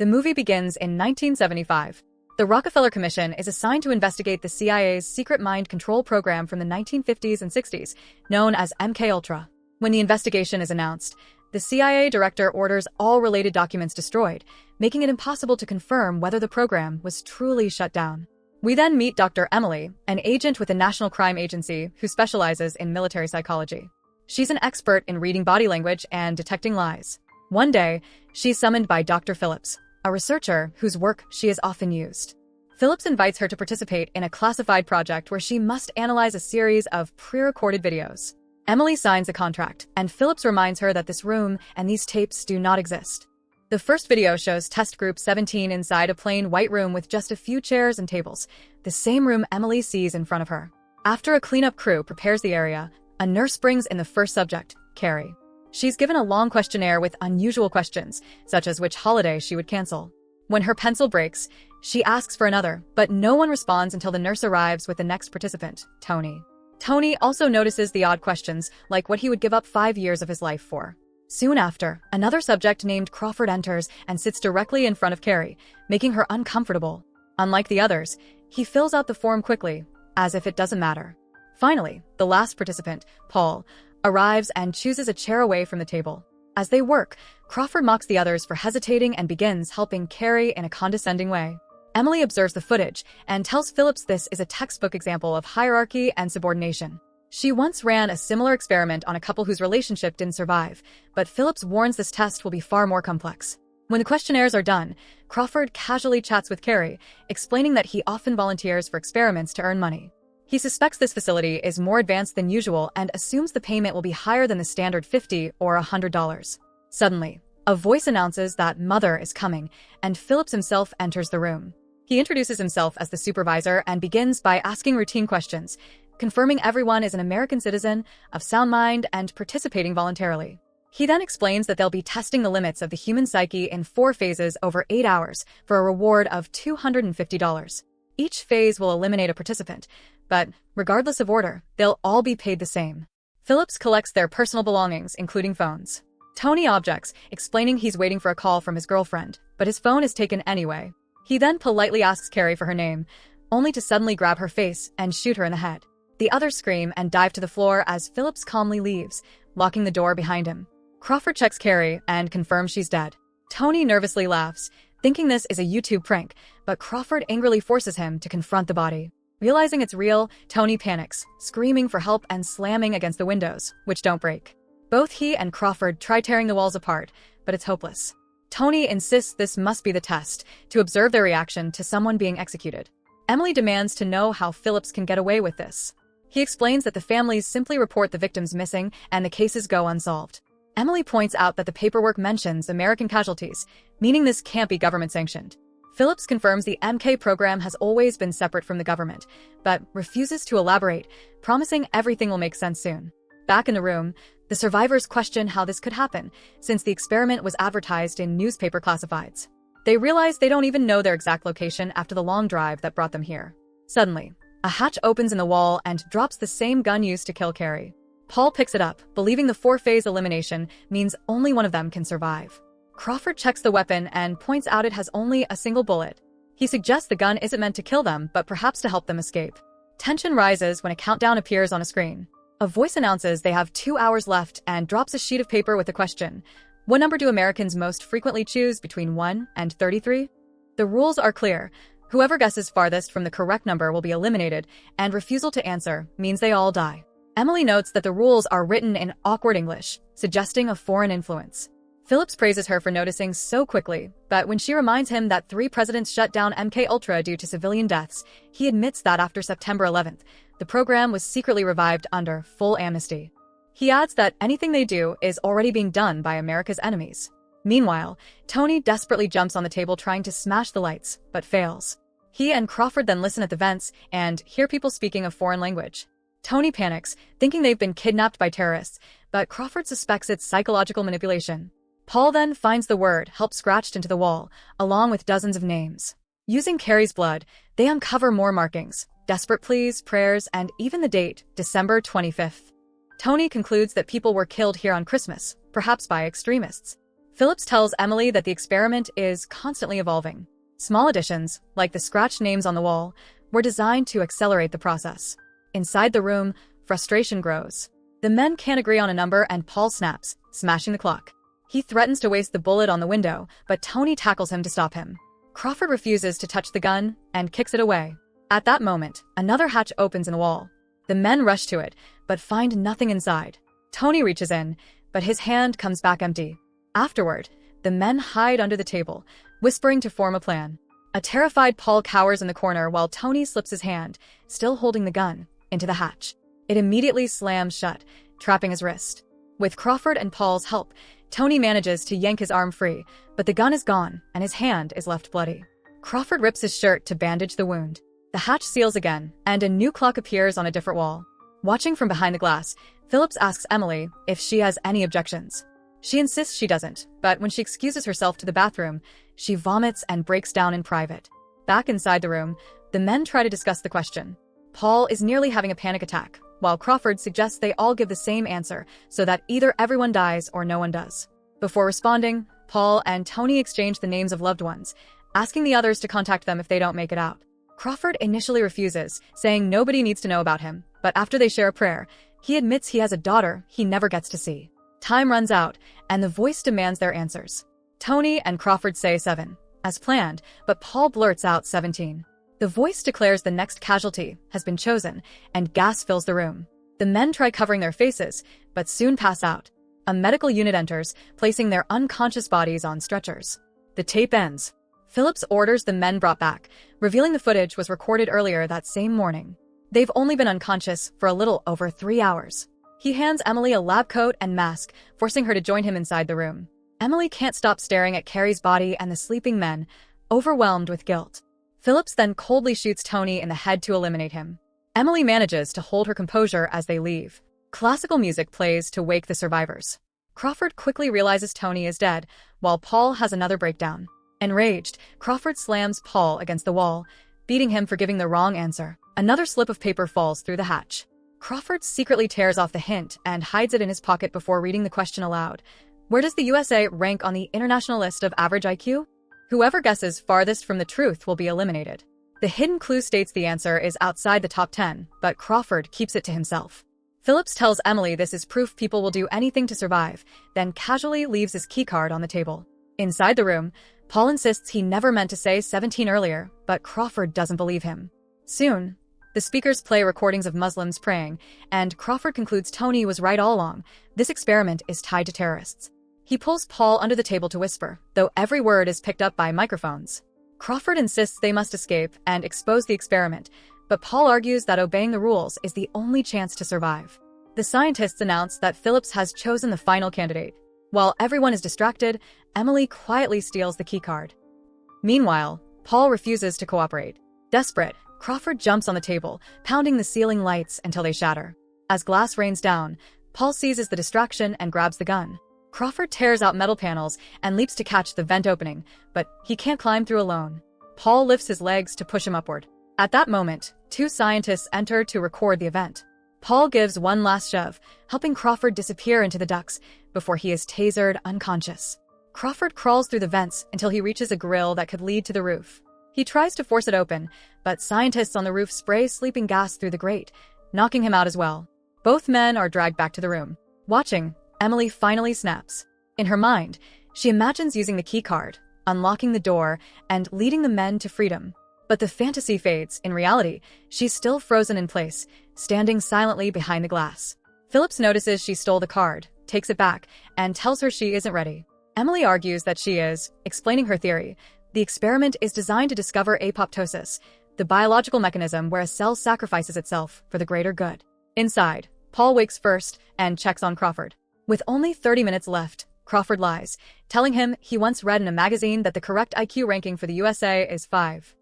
The movie begins in 1975. The Rockefeller Commission is assigned to investigate the CIA's secret mind control program from the 1950s and 60s, known as MKUltra. When the investigation is announced, the CIA director orders all related documents destroyed, making it impossible to confirm whether the program was truly shut down. We then meet Dr. Emily, an agent with the National Crime Agency who specializes in military psychology. She's an expert in reading body language and detecting lies. One day, she's summoned by Dr. Phillips, a researcher whose work she has often used. Phillips invites her to participate in a classified project where she must analyze a series of pre-recorded videos. Emily signs a contract, and Phillips reminds her that this room and these tapes do not exist. The first video shows Test Group 17 inside a plain white room with just a few chairs and tables, the same room Emily sees in front of her. After a cleanup crew prepares the area, a nurse brings in the first subject, Carrie. She's given a long questionnaire with unusual questions, such as which holiday she would cancel. When her pencil breaks, she asks for another, but no one responds until the nurse arrives with the next participant, Tony. Tony also notices the odd questions, like what he would give up 5 years of his life for. Soon after, another subject named Crawford enters and sits directly in front of Carrie, making her uncomfortable. Unlike the others, he fills out the form quickly, as if it doesn't matter. Finally, the last participant, Paul, arrives and chooses a chair away from the table. As they work, Crawford mocks the others for hesitating and begins helping Carrie in a condescending way. Emily observes the footage and tells Phillips this is a textbook example of hierarchy and subordination. She once ran a similar experiment on a couple whose relationship didn't survive, but Phillips warns this test will be far more complex. When the questionnaires are done, Crawford casually chats with Carrie, explaining that he often volunteers for experiments to earn money. He suspects this facility is more advanced than usual and assumes the payment will be higher than the standard $50 or $100. Suddenly, a voice announces that Mother is coming, and Phillips himself enters the room. He introduces himself as the supervisor and begins by asking routine questions, confirming everyone is an American citizen, of sound mind, and participating voluntarily. He then explains that they'll be testing the limits of the human psyche in 4 phases over 8 hours for a reward of $250. Each phase will eliminate a participant, but regardless of order, they'll all be paid the same. Phillips collects their personal belongings, including phones. Tony objects, explaining he's waiting for a call from his girlfriend, but his phone is taken anyway. He then politely asks Carrie for her name, only to suddenly grab her face and shoot her in the head. The others scream and dive to the floor as Phillips calmly leaves, locking the door behind him. Crawford checks Carrie and confirms she's dead. Tony nervously laughs, thinking this is a YouTube prank, but Crawford angrily forces him to confront the body. Realizing it's real, Tony panics, screaming for help and slamming against the windows, which don't break. Both he and Crawford try tearing the walls apart, but it's hopeless. Tony insists this must be the test, to observe their reaction to someone being executed. Emily demands to know how Phillips can get away with this. He explains that the families simply report the victims missing and the cases go unsolved. Emily points out that the paperwork mentions American casualties, meaning this can't be government-sanctioned. Phillips confirms the MK program has always been separate from the government, but refuses to elaborate, promising everything will make sense soon. Back in the room, the survivors question how this could happen, since the experiment was advertised in newspaper classifieds. They realize they don't even know their exact location after the long drive that brought them here. Suddenly, a hatch opens in the wall and drops the same gun used to kill Carrie. Paul picks it up, believing the 4-phase elimination means only one of them can survive. Crawford checks the weapon and points out it has only a single bullet. He suggests the gun isn't meant to kill them, but perhaps to help them escape. Tension rises when a countdown appears on a screen. A voice announces they have 2 hours left and drops a sheet of paper with a question. What number do Americans most frequently choose between 1 and 33? The rules are clear. Whoever guesses farthest from the correct number will be eliminated, and refusal to answer means they all die. Emily notes that the rules are written in awkward English, suggesting a foreign influence. Phillips praises her for noticing so quickly, but when she reminds him that 3 presidents shut down MKUltra due to civilian deaths, he admits that after September 11th, the program was secretly revived under full amnesty. He adds that anything they do is already being done by America's enemies. Meanwhile, Tony desperately jumps on the table trying to smash the lights, but fails. He and Crawford then listen at the vents and hear people speaking a foreign language. Tony panics, thinking they've been kidnapped by terrorists, but Crawford suspects it's psychological manipulation. Paul then finds the word help scratched into the wall, along with dozens of names. Using Carrie's blood, they uncover more markings, desperate pleas, prayers, and even the date, December 25th. Tony concludes that people were killed here on Christmas, perhaps by extremists. Phillips tells Emily that the experiment is constantly evolving. Small additions, like the scratched names on the wall, were designed to accelerate the process. Inside the room, frustration grows. The men can't agree on a number and Paul snaps, smashing the clock. He threatens to waste the bullet on the window, but Tony tackles him to stop him. Crawford refuses to touch the gun and kicks it away. At that moment, another hatch opens in the wall. The men rush to it, but find nothing inside. Tony reaches in, but his hand comes back empty. Afterward, the men hide under the table, whispering to form a plan. A terrified Paul cowers in the corner while Tony slips his hand, still holding the gun, into the hatch. It immediately slams shut, trapping his wrist. With Crawford and Paul's help, Tony manages to yank his arm free, but the gun is gone and his hand is left bloody. Crawford rips his shirt to bandage the wound. The hatch seals again, and a new clock appears on a different wall. Watching from behind the glass, Phillips asks Emily if she has any objections. She insists she doesn't, but when she excuses herself to the bathroom, she vomits and breaks down in private. Back inside the room, the men try to discuss the question. Paul is nearly having a panic attack, while Crawford suggests they all give the same answer so that either everyone dies or no one does. Before responding, Paul and Tony exchange the names of loved ones, asking the others to contact them if they don't make it out. Crawford initially refuses, saying nobody needs to know about him, but after they share a prayer, he admits he has a daughter he never gets to see. Time runs out, and the voice demands their answers. Tony and Crawford say 7, as planned, but Paul blurts out 17. The voice declares the next casualty has been chosen, and gas fills the room. The men try covering their faces, but soon pass out. A medical unit enters, placing their unconscious bodies on stretchers. The tape ends. Phillips orders the men brought back, revealing the footage was recorded earlier that same morning. They've only been unconscious for a little over 3 hours. He hands Emily a lab coat and mask, forcing her to join him inside the room. Emily can't stop staring at Carrie's body and the sleeping men, overwhelmed with guilt. Phillips then coldly shoots Tony in the head to eliminate him. Emily manages to hold her composure as they leave. Classical music plays to wake the survivors. Crawford quickly realizes Tony is dead, while Paul has another breakdown. Enraged, Crawford slams Paul against the wall, beating him for giving the wrong answer. Another slip of paper falls through the hatch. Crawford secretly tears off the hint and hides it in his pocket before reading the question aloud. Where does the USA rank on the international list of average IQ? Whoever guesses farthest from the truth will be eliminated. The hidden clue states the answer is outside the top 10, but Crawford keeps it to himself. Phillips tells Emily this is proof people will do anything to survive, then casually leaves his keycard on the table. Inside the room, Paul insists he never meant to say 17 earlier, but Crawford doesn't believe him. Soon, the speakers play recordings of Muslims praying, and Crawford concludes Tony was right all along. This experiment is tied to terrorists. He pulls Paul under the table to whisper, though every word is picked up by microphones. Crawford insists they must escape and expose the experiment, but Paul argues that obeying the rules is the only chance to survive. The scientists announce that Phillips has chosen the final candidate. While everyone is distracted, Emily quietly steals the keycard. Meanwhile, Paul refuses to cooperate. Desperate, Crawford jumps on the table, pounding the ceiling lights until they shatter. As glass rains down, Paul seizes the distraction and grabs the gun. Crawford tears out metal panels and leaps to catch the vent opening, but he can't climb through alone. Paul lifts his legs to push him upward. At that moment, 2 scientists enter to record the event. Paul gives one last shove, helping Crawford disappear into the ducts before he is tasered unconscious. Crawford crawls through the vents until he reaches a grill that could lead to the roof. He tries to force it open, but scientists on the roof spray sleeping gas through the grate, knocking him out as well. Both men are dragged back to the room. Watching, Emily finally snaps. In her mind, she imagines using the keycard, unlocking the door, and leading the men to freedom. But the fantasy fades. In reality, she's still frozen in place, standing silently behind the glass. Phillips notices she stole the card, takes it back, and tells her she isn't ready. Emily argues that she is, explaining her theory. The experiment is designed to discover apoptosis, the biological mechanism where a cell sacrifices itself for the greater good. Inside, Paul wakes first and checks on Crawford. With only 30 minutes left, Crawford lies, telling him he once read in a magazine that the correct IQ ranking for the USA is 5.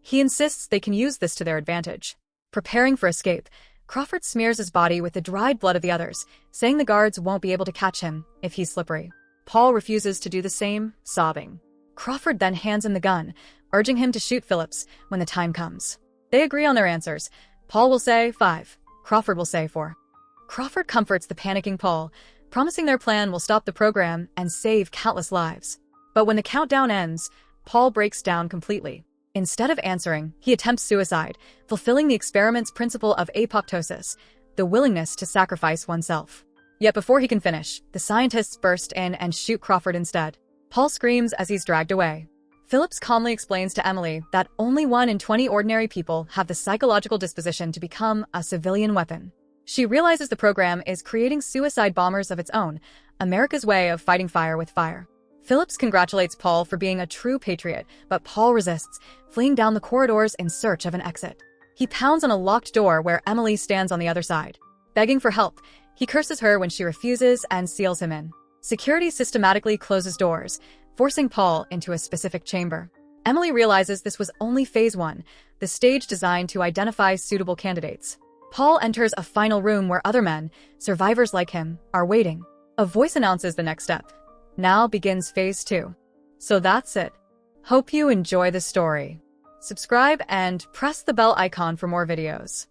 He insists they can use this to their advantage. Preparing for escape, Crawford smears his body with the dried blood of the others, saying the guards won't be able to catch him if he's slippery. Paul refuses to do the same, sobbing. Crawford then hands him the gun, urging him to shoot Phillips when the time comes. They agree on their answers. Paul will say 5. Crawford will say 4. Crawford comforts the panicking Paul, promising their plan will stop the program and save countless lives. But when the countdown ends, Paul breaks down completely. Instead of answering, he attempts suicide, fulfilling the experiment's principle of apoptosis, the willingness to sacrifice oneself. Yet before he can finish, the scientists burst in and shoot Crawford instead. Paul screams as he's dragged away. Phillips calmly explains to Emily that only 1 in 20 ordinary people have the psychological disposition to become a civilian weapon. She realizes the program is creating suicide bombers of its own, America's way of fighting fire with fire. Phillips congratulates Paul for being a true patriot, but Paul resists, fleeing down the corridors in search of an exit. He pounds on a locked door where Emily stands on the other side. Begging for help, he curses her when she refuses and seals him in. Security systematically closes doors, forcing Paul into a specific chamber. Emily realizes this was only phase 1, the stage designed to identify suitable candidates. Paul enters a final room where other men, survivors like him, are waiting. A voice announces the next step. Now begins phase 2. So that's it. Hope you enjoy the story. Subscribe and press the bell icon for more videos.